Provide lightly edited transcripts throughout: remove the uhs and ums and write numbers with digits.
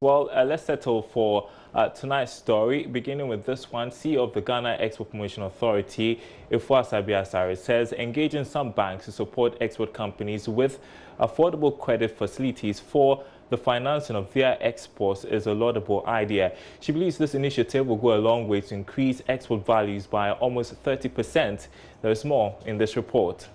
Well, let's settle for tonight's story, beginning with this one. CEO of the Ghana Export Promotion Authority, Ifua Sabiasare, says engaging some banks to support export companies with affordable credit facilities for the financing of their exports is a laudable idea. She believes this initiative will go a long way to increase export values by almost 30%. There is more in this report.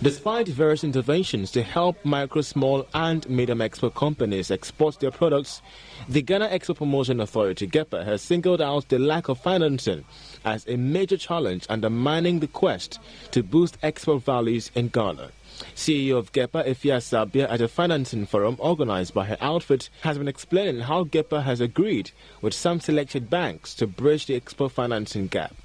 Despite various interventions to help micro, small and medium export companies export their products, the Ghana Export Promotion Authority, GEPA, has singled out the lack of financing as a major challenge undermining the quest to boost export values in Ghana. CEO of GEPA, Ifua Sabia, at a financing forum organized by her outfit, has been explaining how GEPA has agreed with some selected banks to bridge the export financing gap.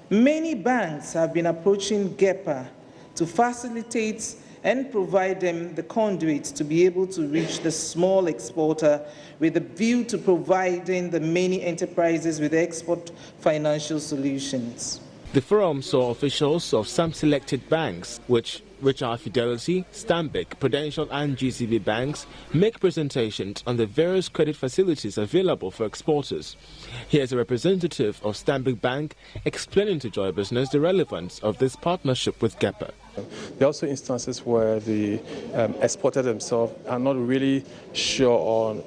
Many banks have been approaching GEPA to facilitate and provide them the conduit to be able to reach the small exporter with a view to providing the many enterprises with export financial solutions. The forum saw officials of some selected banks, which are Fidelity, Stanbic, Prudential and GCB banks, make presentations on the various credit facilities available for exporters. Here's a representative of Stanbic Bank explaining to Joy Business the relevance of this partnership with GEPA. There are also instances where the exporter themselves are not really sure on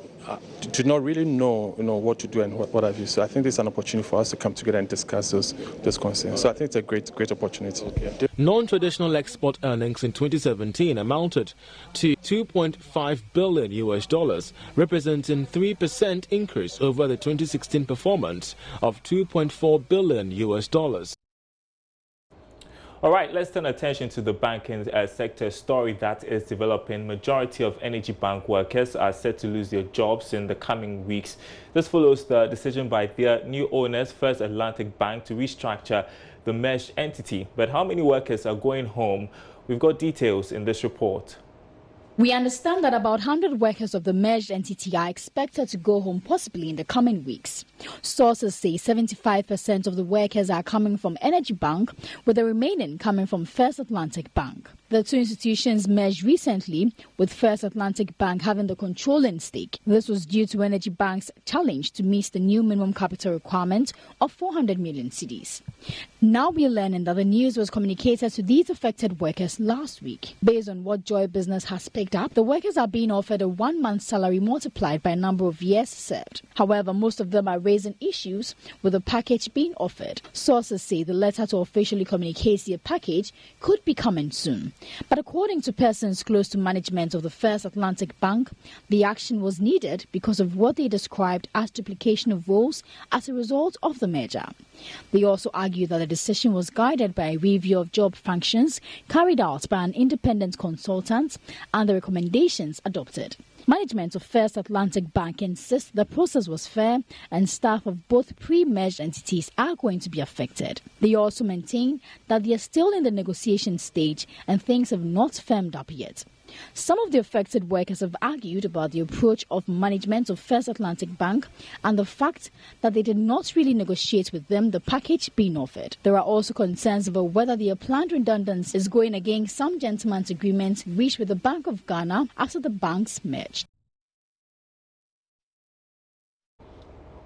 do not really know what to do and what have you. So I think there's an opportunity for us to come together and discuss those concerns. So I think it's a great opportunity. Okay. Non-traditional export earnings in 2017 amounted to $2.5 billion, representing 3% increase over the 2016 performance of $2.4 billion. All right, let's turn attention to the banking sector story that is developing. Majority of energy bank workers are set to lose their jobs in the coming weeks. This follows the decision by their new owners, First Atlantic Bank, to restructure the merged entity. But how many workers are going home? We've got details in this report. We understand that about 100 workers of the merged entity are expected to go home possibly in the coming weeks. Sources say 75% of the workers are coming from Energy Bank, with the remaining coming from First Atlantic Bank. The two institutions merged recently, with First Atlantic Bank having the controlling stake. This was due to Energy Bank's challenge to meet the new minimum capital requirement of 400 million cedis. Now we're learning that the news was communicated to these affected workers last week. Based on what Joy Business has picked up, the workers are being offered a 1-month salary multiplied by number of years served. However, most of them are raising issues with the package being offered. Sources say the letter to officially communicate the package could be coming soon. But according to persons close to management of the First Atlantic Bank, the action was needed because of what they described as duplication of roles as a result of the merger. They also argue that the decision was guided by a review of job functions carried out by an independent consultant and the recommendations adopted. Management of First Atlantic Bank insists the process was fair and staff of both pre-merged entities are going to be affected. They also maintain that they are still in the negotiation stage and things have not firmed up yet. Some of the affected workers have argued about the approach of management of First Atlantic Bank and the fact that they did not really negotiate with them the package being offered. There are also concerns about whether their planned redundancy is going against some gentleman's agreement reached with the Bank of Ghana after the banks merged.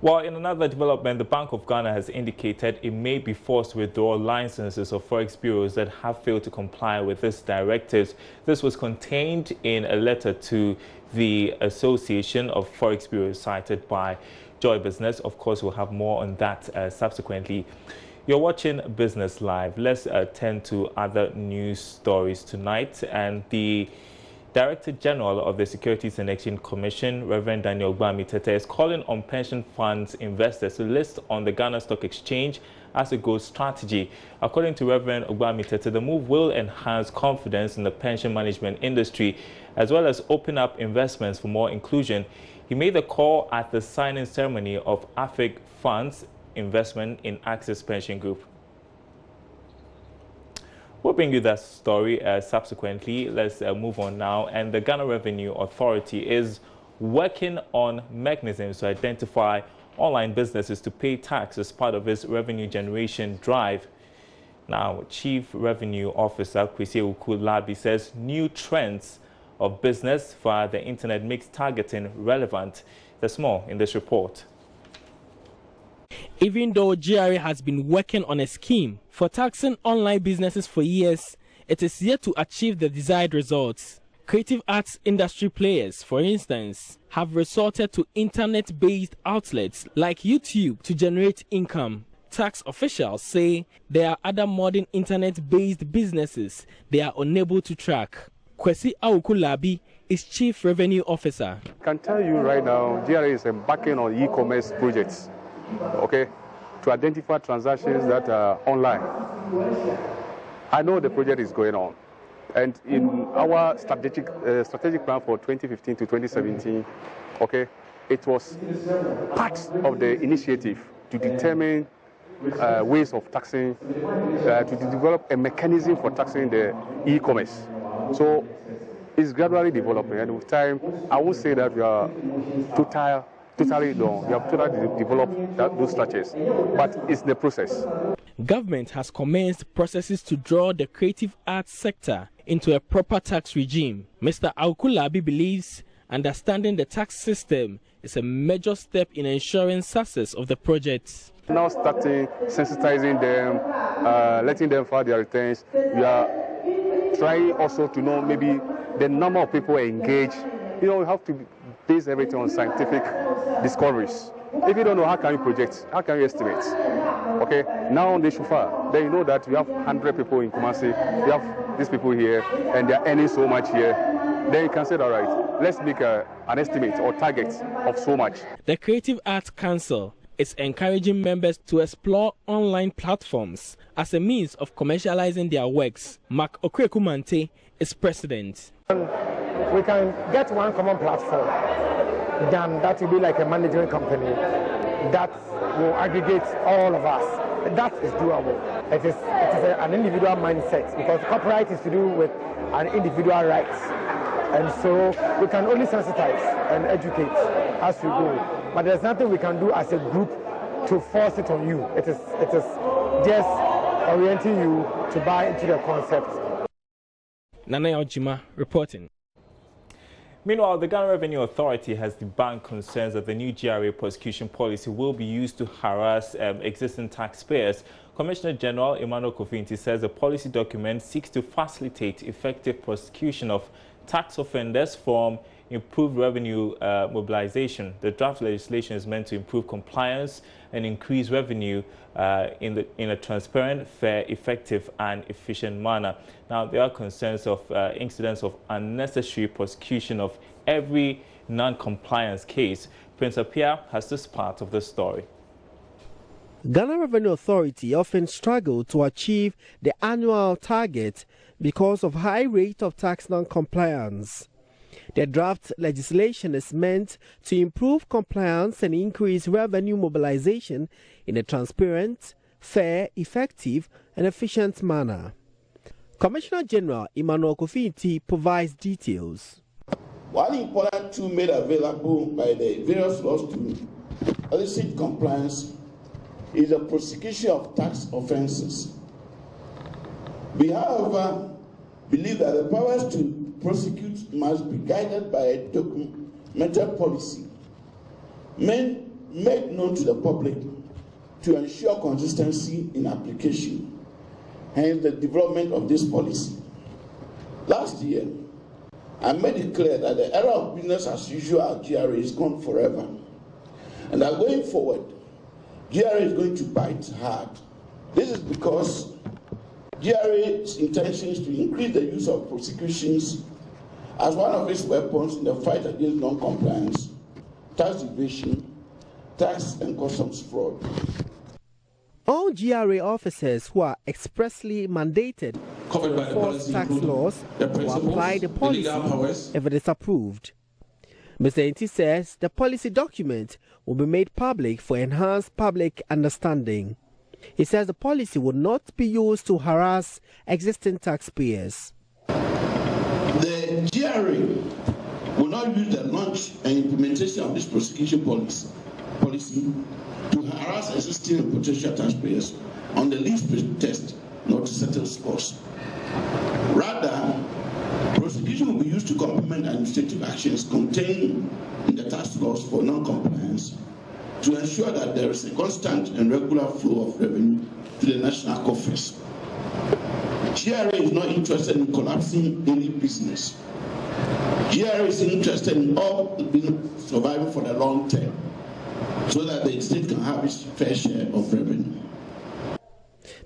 Well, in another development, the Bank of Ghana has indicated it may be forced to withdraw licenses of forex bureaus that have failed to comply with this directives. This was contained in a letter to the Association of Forex Bureaus cited by Joy Business. Of course, we'll have more on that subsequently. You're watching Business Live. Let's turn to other news stories tonight. And the Director General of the Securities and Exchange Commission, Reverend Daniel Ogbamitete, is calling on pension funds investors to list on the Ghana Stock Exchange as a growth strategy. According to Reverend Ogbamitete, the move will enhance confidence in the pension management industry as well as open up investments for more inclusion. He made the call at the signing ceremony of AFIC Funds investment in Access Pension Group. We'll bring you that story subsequently. Let's move on now. And the Ghana Revenue Authority is working on mechanisms to identify online businesses to pay tax as part of its revenue generation drive. Now, Chief Revenue Officer Kwesi Ukulabi says new trends of business via the internet makes targeting relevant. There's more in this report. Even though GRA has been working on a scheme for taxing online businesses for years, it is yet to achieve the desired results. Creative arts industry players, for instance, have resorted to internet-based outlets like YouTube to generate income. Tax officials say there are other modern internet-based businesses they are unable to track. Kwesi Awukulabi is Chief Revenue Officer. I can tell you right now, GRA is embarking on e-commerce projects, okay, to identify transactions that are online. I know the project is going on, and in our strategic plan for 2015 to 2017, okay, it was part of the initiative to determine ways of taxing, to develop a mechanism for taxing the e-commerce. So it's gradually developing, and with time, I would say that we are totally done. We have totally developed those structures, but it's the process. Government has commenced processes to draw the creative arts sector into a proper tax regime. Mr. Awukulabi believes understanding the tax system is a major step in ensuring success of the project. Now starting sensitizing them, letting them file their returns. We are trying also to know maybe the number of people engaged. You know, we have to base everything on scientific discoveries. If you don't know, how can you project? How can you estimate? Okay, now they should file. Then you know that we have 100 people in Kumasi, we have these people here, and they are earning so much here. Then you can say, all right, let's make an estimate or target of so much. The Creative Arts Council is encouraging members to explore online platforms as a means of commercializing their works. Mark Okwekumante is president. We can get one common platform, then that will be like a management company that will aggregate all of us. That is doable. It is an individual mindset, because copyright is to do with an individual rights. And so we can only sensitize and educate as we go. But there's nothing we can do as a group to force it on you. It is just orienting you to buy into the concept. Nana Ojima reporting. Meanwhile, the Ghana Revenue Authority has debunked concerns that the new GRA prosecution policy will be used to harass existing taxpayers. Commissioner General Emmanuel Kofinti says the policy document seeks to facilitate effective prosecution of tax offenders from improved revenue mobilization. The draft legislation is meant to improve compliance and increase revenue in a transparent, fair, effective and efficient manner. Now, there are concerns of incidents of unnecessary prosecution of every non-compliance case. Prince Apia has this part of the story. Ghana Revenue Authority often struggle to achieve the annual target because of high rate of tax non-compliance. The draft legislation is meant to improve compliance and increase revenue mobilization in a transparent, fair, effective and efficient manner. Commissioner General Emmanuel Kofinti provides details. One important tool made available by the various laws to elicit compliance is the prosecution of tax offences. We, however, believe that the powers to prosecute must be guided by a documented policy made known to the public to ensure consistency in application, hence the development of this policy. Last year, I made it clear that the era of business as usual at GRA is gone forever, and that going forward, GRA is going to bite hard. This is because GRA's intention is to increase the use of prosecutions as one of its weapons in the fight against non-compliance, tax evasion, tax and customs fraud. All GRA officers who are expressly mandated to enforce tax laws will apply the policy if it is approved. Mr. Nti says the policy document will be made public for enhanced public understanding. He says the policy will not be used to harass existing taxpayers. The GRA will not use the launch and implementation of this prosecution policy to harass existing and potential taxpayers on the least pretext not to settle scores. Rather, prosecution will be used used to complement administrative actions contained in the tax laws for non-compliance to ensure that there is a constant and regular flow of revenue to the national coffers. GRA is not interested in collapsing any business. GRA is interested in all the business surviving for the long term so that the state can have its fair share of revenue.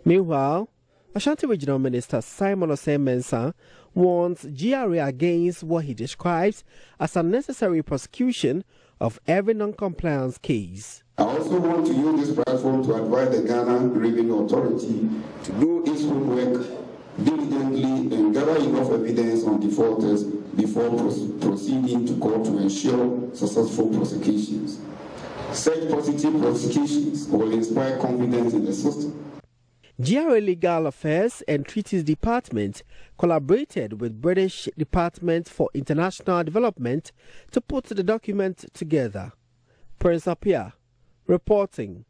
Meanwhile, Ashanti Regional Minister Simon Osei-Mensah warns GRA against what he describes as unnecessary prosecution of every non-compliance case. I also want to use this platform to advise the Ghana Revenue Authority to do its homework diligently and gather enough evidence on defaulters before proceeding to court to ensure successful prosecutions. Such positive prosecutions will inspire confidence in the system. GRA Legal Affairs and Treaties Department collaborated with British Department for International Development to put the document together. Prince Apia reporting.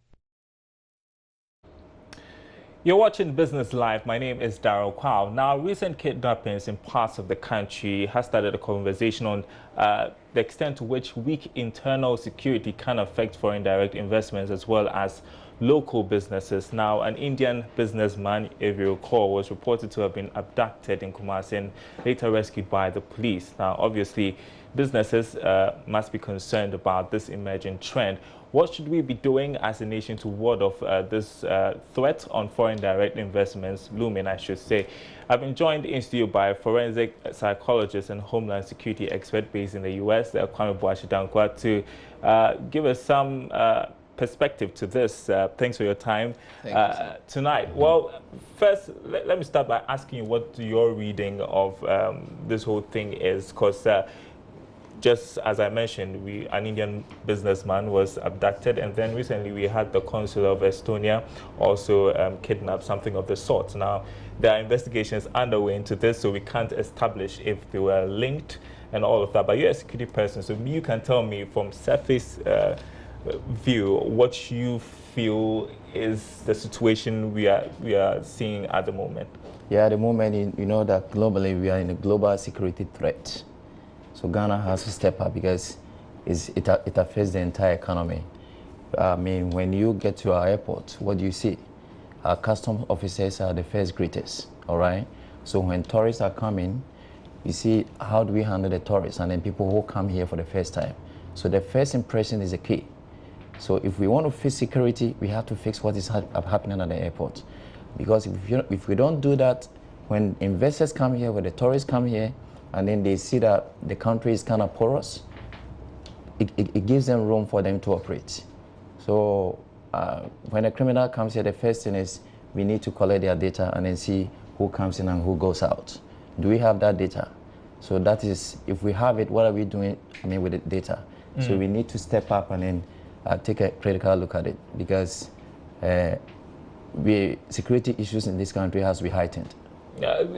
You're watching Business Live. My name is Darryl Kwao. Now, recent kidnappings in parts of the country has started a conversation on the extent to which weak internal security can affect foreign direct investments as well as local businesses. Now, an Indian businessman, if you recall, was reported to have been abducted in Kumasi and later rescued by the police. Now, obviously, businesses must be concerned about this emerging trend. What should we be doing as a nation to ward off this threat on foreign direct investments looming, I should say? I've been joined in studio by a forensic psychologist and homeland security expert based in the U.S., Kwame Boachidankwa, to give us some perspective to this. Thanks for your time tonight. Well, first, let me start by asking you what your reading of this whole thing is, because just as I mentioned, an Indian businessman was abducted, and then recently we had the consul of Estonia also kidnapped, something of the sort. Now, there are investigations underway into this, so we can't establish if they were linked and all of that. But you're a security person, so you can tell me from surface view what you feel is the situation we are seeing at the moment. Yeah, at the moment, you know that globally we are in a global security threat. So Ghana has to step up because it affects the entire economy. I mean, when you get to our airport, what do you see? Our customs officers are the first greeters, all right? So when tourists are coming, you see how do we handle the tourists and then people who come here for the first time. So the first impression is the key. So if we want to fix security, we have to fix what is happening at the airport. Because if we don't do that, when investors come here, when the tourists come here, and then they see that the country is kind of porous, it gives them room for them to operate. So when a criminal comes here, the first thing is we need to collect their data and then see who comes in and who goes out. Do we have that data? So that is, if we have it, what are we doing, with the data? So we need to step up and then take a critical look at it, because security issues in this country has to be heightened.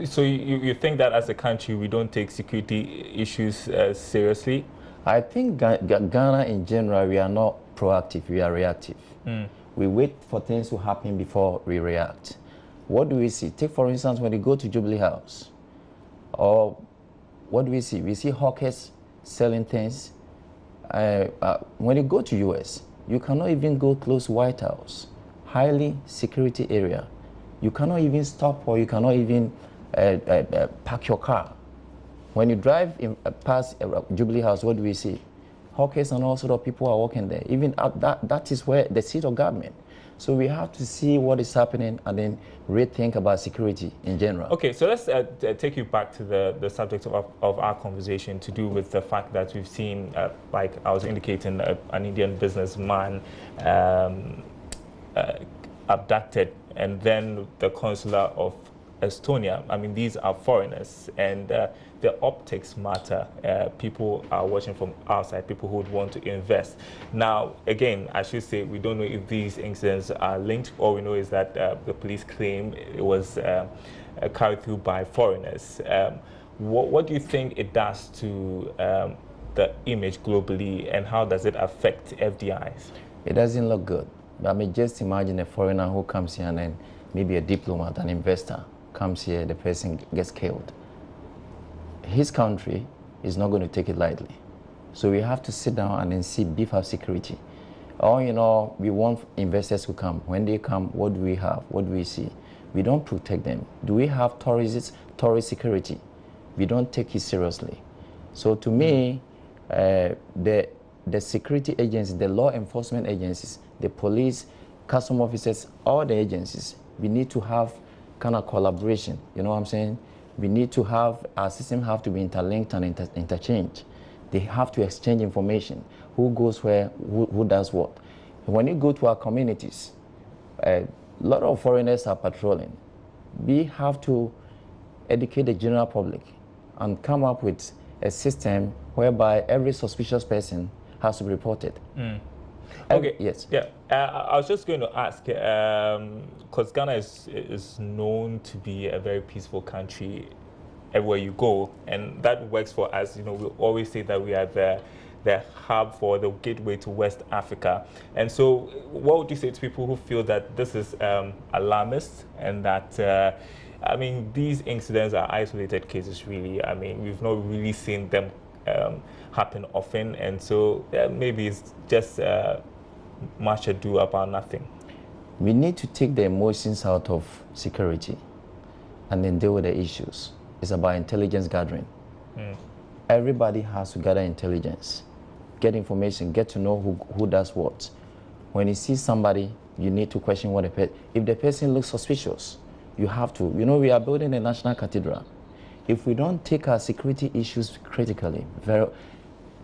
So you think that as a country we don't take security issues seriously? I think Ghana in general, we are not proactive, we are reactive. We wait for things to happen before we react. What do we see? Take for instance when you go to Jubilee House, or what do we see? We see hawkers selling things. When you go to US, you cannot even go close to White House, highly security area. You cannot even stop, or you cannot even park your car. When you drive past Jubilee House, what do we see? Hawkers and all sort of people are walking there. Even that is where the seat of government. So we have to see what is happening and then rethink about security in general. Okay, so let's take you back to the subject of our conversation, to do with the fact that we've seen, like I was indicating, an Indian businessman abducted, and then the consular of Estonia. These are foreigners, and the optics matter. People are watching from outside, people who would want to invest. Now, again, I should say, we don't know if these incidents are linked. All we know is that the police claim it was carried through by foreigners. What do you think it does to the image globally, and how does it affect FDIs? It doesn't look good. Just imagine a foreigner who comes here and then maybe a diplomat, an investor, comes here, the person gets killed. His country, is not going to take it lightly. So we have to sit down and then see beef up security. Or, you know, we want investors to come. When they come, what do we have? What do we see? We don't protect them. Do we have tourist security? We don't take it seriously. So to me, the security agencies, the law enforcement agencies, the police, custom officers, all the agencies, we need to have kind of collaboration. You know what I'm saying? We need to have, our system have to be interlinked and interchanged. They have to exchange information. Who goes where, who does what. When you go to our communities, a lot of foreigners are patrolling. We have to educate the general public and come up with a system whereby every suspicious person has to be reported. Okay. Yes. Yeah. I was just going to ask, because Ghana is known to be a very peaceful country everywhere you go, and that works for us. You know, we always say that we are the hub for the gateway to West Africa. And so what would you say to people who feel that this is alarmist and that, I mean, these incidents are isolated cases, really? I mean, we've not really seen them happen often, and so maybe it's just much ado about nothing. We need to take the emotions out of security and then deal with the issues. It's about intelligence gathering. Everybody has to gather intelligence, get information, get to know who does what. When you see somebody, you need to question what if the person looks suspicious, you have to. You know, we are building a national cathedral. If we don't take our security issues critically,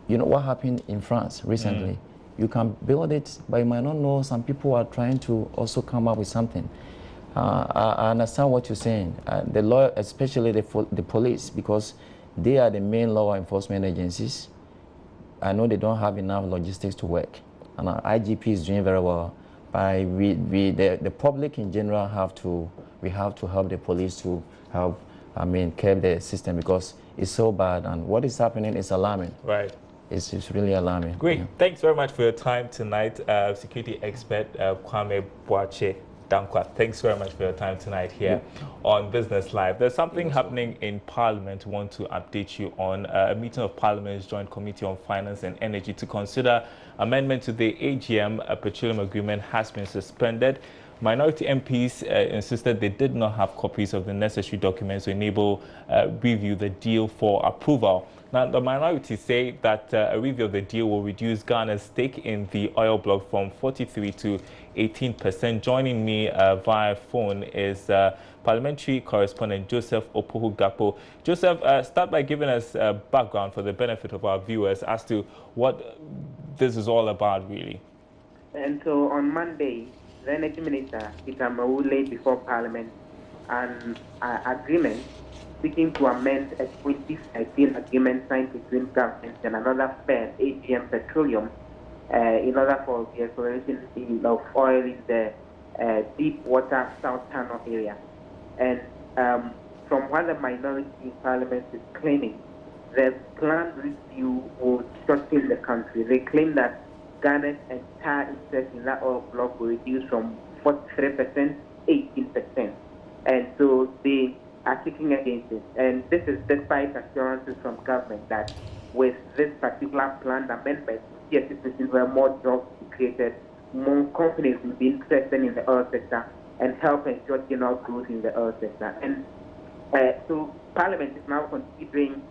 you know what happened in France recently? You can build it, but you might not know some people are trying to also come up with something. I understand what you're saying. The law, especially the police, because they are the main law enforcement agencies. I know they don't have enough logistics to work, and our IGP is doing very well. But the public in general we have to help the police to help, curb the system, because it's so bad, and what is happening is alarming. Right. It's really alarming. Great. Yeah. Thanks very much for your time tonight, security expert Kwame Boakye Dankwa. Thanks very much for your time tonight here on Business Live. There's something happening in Parliament we want to update you on. A meeting of Parliament's Joint Committee on Finance and Energy to consider amendment to the AGM petroleum agreement has been suspended. Minority MPs insisted they did not have copies of the necessary documents to enable review the deal for approval. Now, the minority say that a review of the deal will reduce Ghana's stake in the oil block from 43 to 18%. Joining me via phone is parliamentary correspondent Joseph Opoku-Gakpo. Joseph, start by giving us background for the benefit of our viewers as to what this is all about, really. And so on Monday, the Energy Minister, Peter Mawu, laid before Parliament an agreement seeking to amend a 2013 agreement signed between governments and another firm, AGM Petroleum, in order for the exploration of oil in the deep water South Channel area. And from what the minority in Parliament is claiming, the planned review will shorten the country. They claim that Ghana's entire interest in that oil block will reduce from 43% to 18%. And so they are kicking against it. And this is despite assurances from government that with this particular planned amendment, we see a situation where more jobs will be created, more companies will be interested in the oil sector, and help ensure general growth in the oil sector. And so Parliament is now considering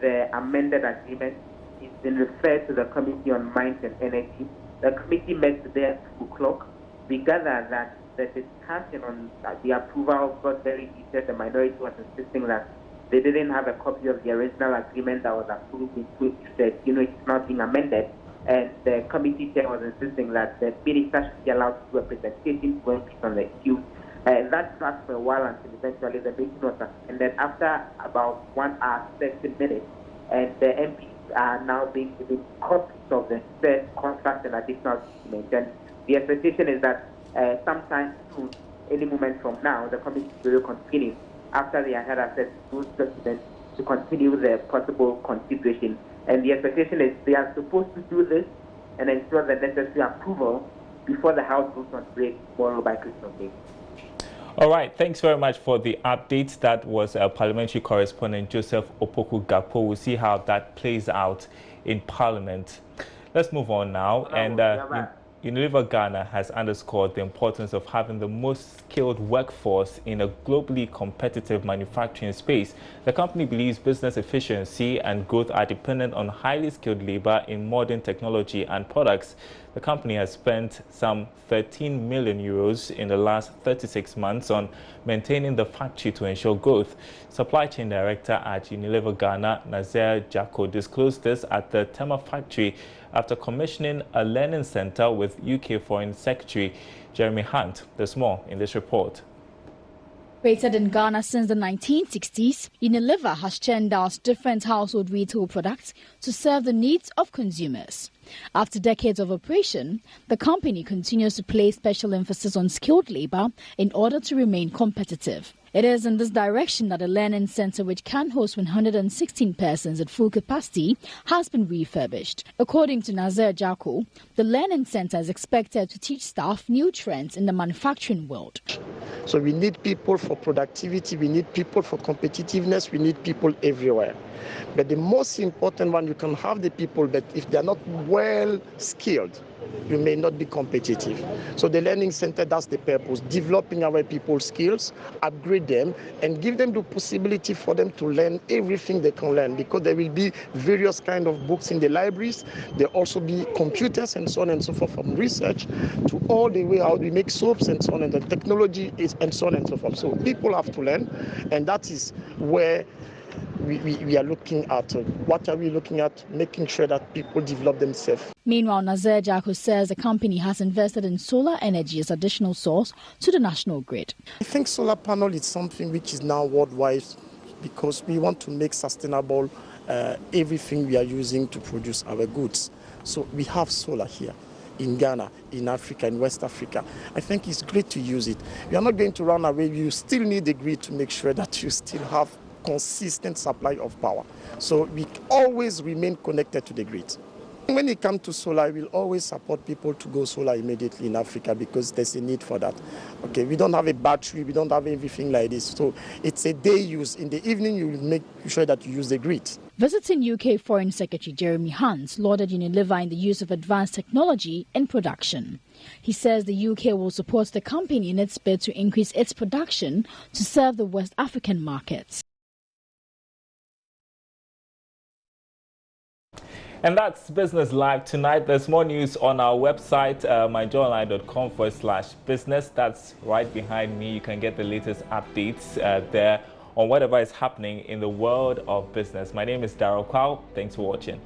the amended agreement. It's been referred to the Committee on Mines and Energy. The committee met today at 2 o'clock. We gather that the discussion on the approval got very heated. The minority was insisting that they didn't have a copy of the original agreement that was approved in 2013. It's not being amended. And the committee chair was insisting that the minister should be allowed to do a presentation to MPs on the issue. That dragged for a while until eventually the meeting was suspended after about 1 hour, 30 minutes. And the MPs are now being given copies of the third contract and additional documents. And the expectation is that sometime soon, any moment from now, the committee will continue after they had access to those documents to continue the possible consideration. And the expectation is they are supposed to do this and ensure the necessary approval before the House goes on break tomorrow by Christmas Day. All right, thanks very much for the updates. That was parliamentary correspondent Joseph Opoku Gakpo. We'll see how that plays out in Parliament. Let's move on now. And Unilever Ghana has underscored the importance of having the most skilled workforce in a globally competitive manufacturing space. The company believes business efficiency and growth are dependent on highly skilled labor in modern technology and products. The company has spent some 13 million euros in the last 36 months on maintaining the factory to ensure growth. Supply chain director at Unilever Ghana, Nazer Jacko, disclosed this at the Tema factory after commissioning a learning center with UK Foreign Secretary Jeremy Hunt. There's more in this report. Created in Ghana since the 1960s, Unilever has churned out different household retail products to serve the needs of consumers. After decades of operation, the company continues to place special emphasis on skilled labor in order to remain competitive. It is in this direction that a learning center, which can host 116 persons at full capacity, has been refurbished. According to Nazer Jacko, the learning center is expected to teach staff new trends in the manufacturing world. So we need people for productivity, we need people for competitiveness, we need people everywhere. But the most important one, you can have the people, but if they're not well skilled, you may not be competitive. So the learning center, that's the purpose, developing our people's skills, upgrade them, and give them the possibility for them to learn everything they can learn, because there will be various kind of books in the libraries. There will also be computers and so on and so forth, from research to all the way how we make soaps and so on, and the technology is and so on and so forth. So people have to learn, and that is where we are looking at. What are we looking at? Making sure that people develop themselves. Meanwhile, Nazer Jacko says the company has invested in solar energy as additional source to the national grid. I think solar panel is something which is now worldwide, because we want to make sustainable everything we are using to produce our goods. So we have solar here in Ghana, in Africa, in West Africa. I think it's great to use it. We are not going to run away. You still need the grid to make sure that you still have consistent supply of power. So we always remain connected to the grid. When it comes to solar, we'll always support people to go solar immediately in Africa, because there's a need for that. Okay, we don't have a battery, we don't have everything like this. So it's a day use. In the evening, you will make sure that you use the grid. Visiting UK Foreign Secretary Jeremy Hunt lauded Unilever in the use of advanced technology in production. He says the UK will support the company in its bid to increase its production to serve the West African markets. And that's Business Live tonight. There's more news on our website, myjoyonline.com/business. That's right behind me. You can get the latest updates there on whatever is happening in the world of business. My name is Darryl Kwao. Thanks for watching.